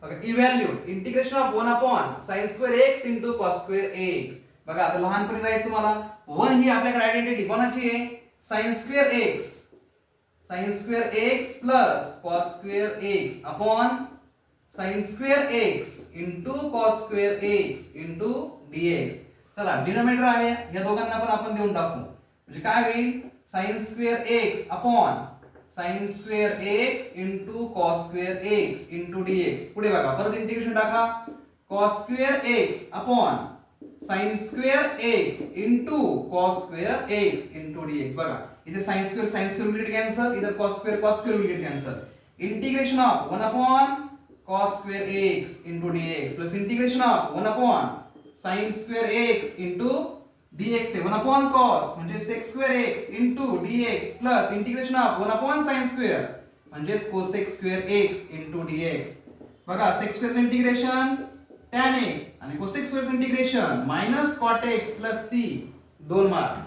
बघा evaluate integration of 1 upon sin square x into cos square x. बघा आता लहानपणी जायचं मला 1 ही आपल्याकडे आयडेंटिटी कोणाची आहे sin square x plus cos square x upon sin square x into cos square x into dx. चला डिनोमिनेटर आहे या दोघांना पण आपण देऊन टाकू म्हणजे काय होईल sin square x upon sin square x into cos square x into dx. पुढे बघा परत इंटिग्रेशन टाका cos square x upon sin square x into cos square x into dx. बघा इथे sin square will get cancel, इधर cos square will get cancel. Integration of 1 upon cos square x into dx plus integration of 1 upon sin square x into dx 1 upon cos म्हणजे sec square x into dx plus integration of 1 upon sin square म्हणजे cosec square x into dx. बघा sec square integration tan x आणि cosec square integration minus cot x plus c 2 mark.